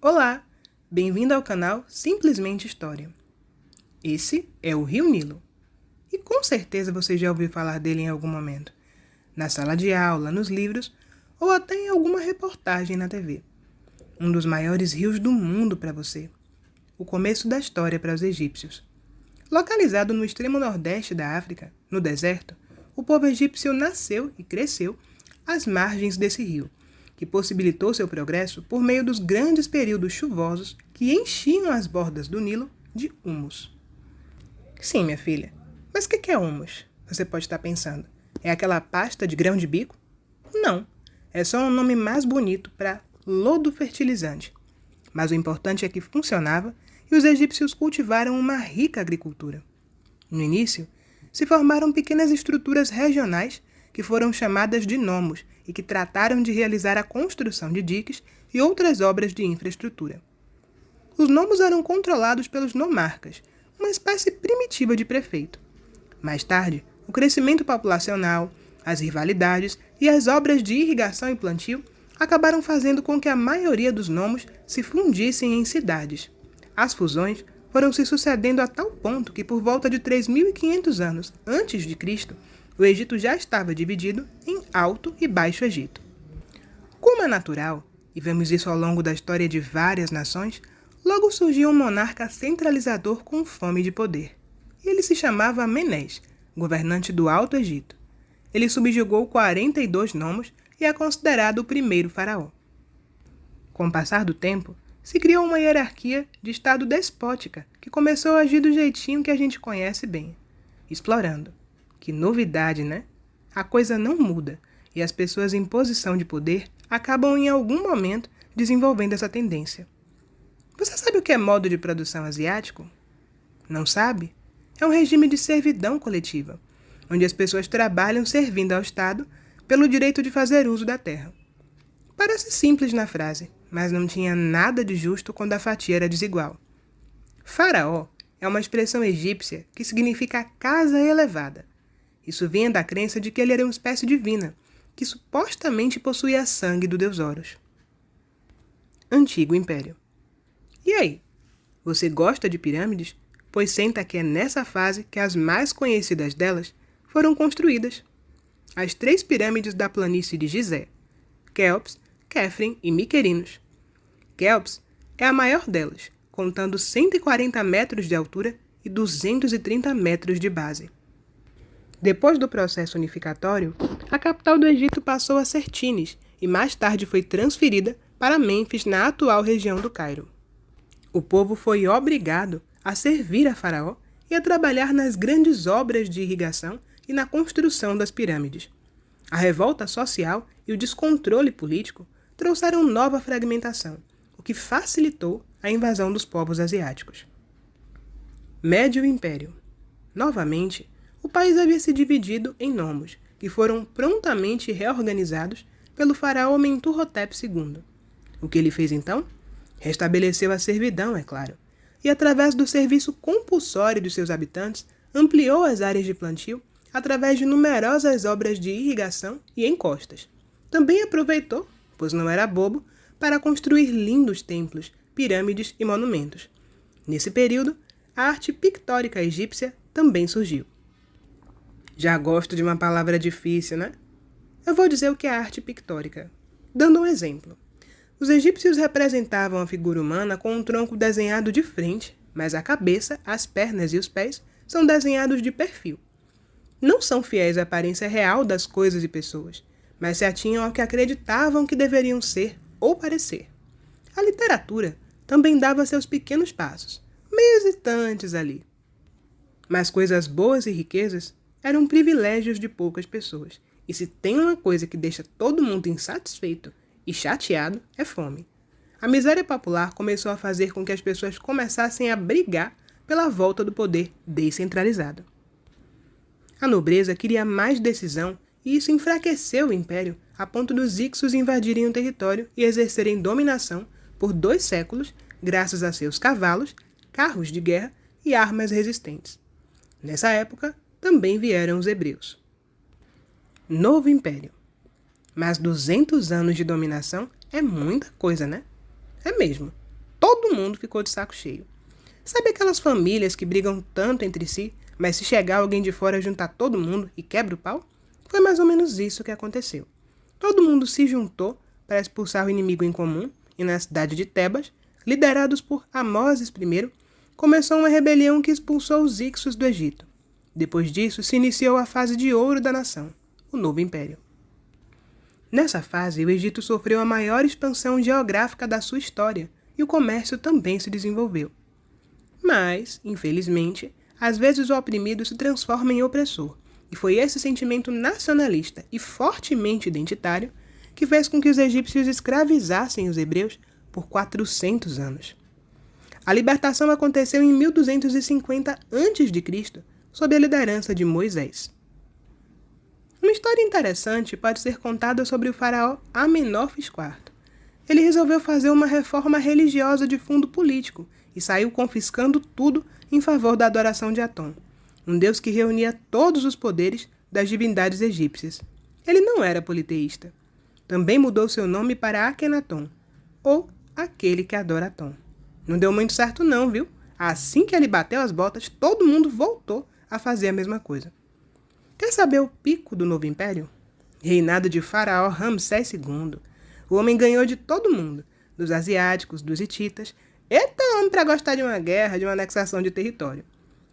Olá, bem-vindo ao canal Simplesmente História. Esse é o Rio Nilo. E com certeza você já ouviu falar dele em algum momento. Na sala de aula, nos livros ou até em alguma reportagem na TV. Um dos maiores rios do mundo para você. O começo da história para os egípcios. Localizado no extremo nordeste da África, no deserto, o povo egípcio nasceu e cresceu às margens desse rio, que possibilitou seu progresso por meio dos grandes períodos chuvosos que enchiam as bordas do Nilo de humus. Sim, minha filha, mas o que é humus? Você pode estar pensando. É aquela pasta de grão de bico? Não, é só um nome mais bonito para lodo fertilizante. Mas o importante é que funcionava e os egípcios cultivaram uma rica agricultura. No início, se formaram pequenas estruturas regionais que foram chamadas de nomos e que trataram de realizar a construção de diques e outras obras de infraestrutura. Os nomos eram controlados pelos nomarcas, uma espécie primitiva de prefeito. Mais tarde, o crescimento populacional, as rivalidades e as obras de irrigação e plantio acabaram fazendo com que a maioria dos nomos se fundissem em cidades. As fusões foram se sucedendo a tal ponto que por volta de 3.500 anos antes de Cristo, o Egito já estava dividido em Alto e Baixo Egito. Como é natural, e vemos isso ao longo da história de várias nações, logo surgiu um monarca centralizador com fome de poder. E ele se chamava Menés, governante do Alto Egito. Ele subjugou 42 nomos e é considerado o primeiro faraó. Com o passar do tempo, se criou uma hierarquia de estado despótica que começou a agir do jeitinho que a gente conhece bem, explorando. Que novidade, né? A coisa não muda e as pessoas em posição de poder acabam em algum momento desenvolvendo essa tendência. Você sabe o que é modo de produção asiático? Não sabe? É um regime de servidão coletiva, onde as pessoas trabalham servindo ao Estado pelo direito de fazer uso da terra. Parece simples na frase, mas não tinha nada de justo quando a fatia era desigual. Faraó é uma expressão egípcia que significa casa elevada. Isso vinha da crença de que ele era uma espécie divina, que supostamente possuía sangue do deus Horus. Antigo Império. E aí? Você gosta de pirâmides? Pois senta que é nessa fase que as mais conhecidas delas foram construídas. As 3 pirâmides da planície de Gizé, Quéops, Quéfren e Miquerinos. Quéops é a maior delas, contando 140 metros de altura e 230 metros de base. Depois do processo unificatório, a capital do Egito passou a ser Tínis e mais tarde foi transferida para Mênfis, na atual região do Cairo. O povo foi obrigado a servir a Faraó e a trabalhar nas grandes obras de irrigação e na construção das pirâmides. A revolta social e o descontrole político trouxeram nova fragmentação, o que facilitou a invasão dos povos asiáticos. Médio Império. Novamente, o país havia se dividido em nomos, que foram prontamente reorganizados pelo faraó Mentuhotep II. O que ele fez então? Restabeleceu a servidão, é claro, e através do serviço compulsório dos seus habitantes, ampliou as áreas de plantio através de numerosas obras de irrigação e encostas. Também aproveitou, pois não era bobo, para construir lindos templos, pirâmides e monumentos. Nesse período, a arte pictórica egípcia também surgiu. Já gosto de uma palavra difícil, né? Eu vou dizer o que é arte pictórica. Dando um exemplo. Os egípcios representavam a figura humana com um tronco desenhado de frente, mas a cabeça, as pernas e os pés são desenhados de perfil. Não são fiéis à aparência real das coisas e pessoas, mas se atinham ao que acreditavam que deveriam ser ou parecer. A literatura também dava seus pequenos passos, meio hesitantes ali. Mas coisas boas e riquezas eram privilégios de poucas pessoas, e se tem uma coisa que deixa todo mundo insatisfeito e chateado, é fome. A miséria popular começou a fazer com que as pessoas começassem a brigar pela volta do poder descentralizado. A nobreza queria mais decisão e isso enfraqueceu o império a ponto dos Hyksos invadirem o território e exercerem dominação por 2 séculos graças a seus cavalos, carros de guerra e armas resistentes. Nessa época, também vieram os hebreus. Novo Império. Mas 200 anos de dominação é muita coisa, né? É mesmo. todo mundo ficou de saco cheio. Sabe aquelas famílias que brigam tanto entre si, mas se chegar alguém de fora juntar todo mundo e quebra o pau? Foi mais ou menos isso que aconteceu. Todo mundo se juntou para expulsar o inimigo em comum e na cidade de Tebas, liderados por Amoses I, começou uma rebelião que expulsou os Ixos do Egito. Depois disso, se iniciou a fase de ouro da nação, o novo império. Nessa fase, o Egito sofreu a maior expansão geográfica da sua história e o comércio também se desenvolveu. Mas, infelizmente, às vezes o oprimido se transforma em opressor, e foi esse sentimento nacionalista e fortemente identitário que fez com que os egípcios escravizassem os hebreus por 400 anos. A libertação aconteceu em 1250 a.C., sob a liderança de Moisés. Uma história interessante pode ser contada sobre o faraó Amenófis IV. Ele resolveu fazer uma reforma religiosa de fundo político e saiu confiscando tudo em favor da adoração de Atom, um deus que reunia todos os poderes das divindades egípcias. Ele não era politeísta. Também mudou seu nome para Akenaton, ou aquele que adora Atom. Não deu muito certo não, viu? Assim que ele bateu as botas, todo mundo voltou a fazer a mesma coisa. Quer saber o pico do novo império? Reinado de faraó Ramsés II. O homem ganhou de todo mundo, dos asiáticos, dos hititas. Eita homem para gostar de uma guerra, de uma anexação de território.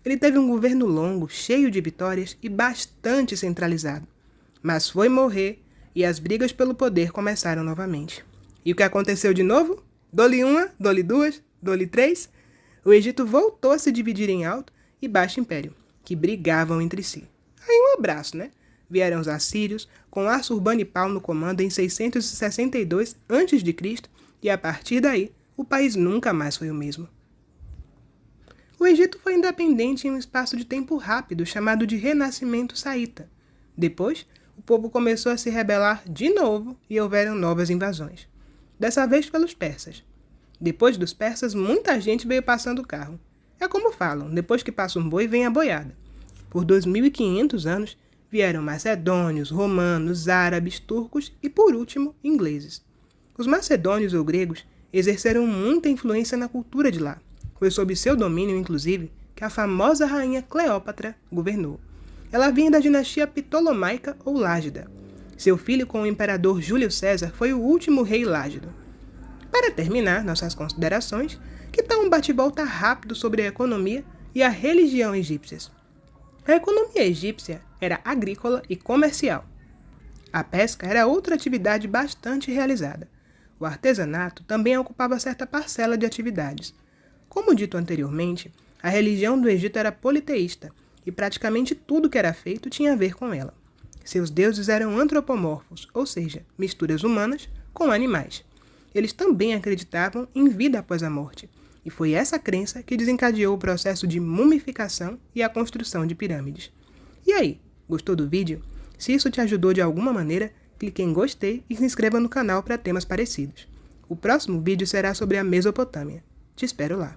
Ele teve um governo longo, cheio de vitórias e bastante centralizado. Mas foi morrer e as brigas pelo poder começaram novamente. E o que aconteceu de novo? Dole uma, dole duas, dole três. O Egito voltou a se dividir em Alto e Baixo Império, que brigavam entre si. Aí um abraço, né? Vieram os assírios, com Assurbanipal no comando em 662 a.C., e a partir daí, o país nunca mais foi o mesmo. O Egito foi independente em um espaço de tempo rápido chamado de Renascimento Saíta. Depois, o povo começou a se rebelar de novo e houveram novas invasões. Dessa vez pelos persas. Depois dos persas, muita gente veio passando o carro. É como falam, depois que passa um boi, vem a boiada. Por 2.500 anos, vieram macedônios, romanos, árabes, turcos e, por último, ingleses. Os macedônios ou gregos exerceram muita influência na cultura de lá. Foi sob seu domínio, inclusive, que a famosa rainha Cleópatra governou. Ela vinha da dinastia Ptolomaica ou Lágida. Seu filho com o imperador Júlio César foi o último rei lágido. Para terminar nossas considerações, que tal um bate-volta rápido sobre a economia e a religião egípcias? A economia egípcia era agrícola e comercial. A pesca era outra atividade bastante realizada. O artesanato também ocupava certa parcela de atividades. Como dito anteriormente, a religião do Egito era politeísta e praticamente tudo que era feito tinha a ver com ela. Seus deuses eram antropomorfos, ou seja, misturas humanas com animais. Eles também acreditavam em vida após a morte, e foi essa crença que desencadeou o processo de mumificação e a construção de pirâmides. E aí, gostou do vídeo? Se isso te ajudou de alguma maneira, clique em gostei e se inscreva no canal para temas parecidos. O próximo vídeo será sobre a Mesopotâmia. Te espero lá.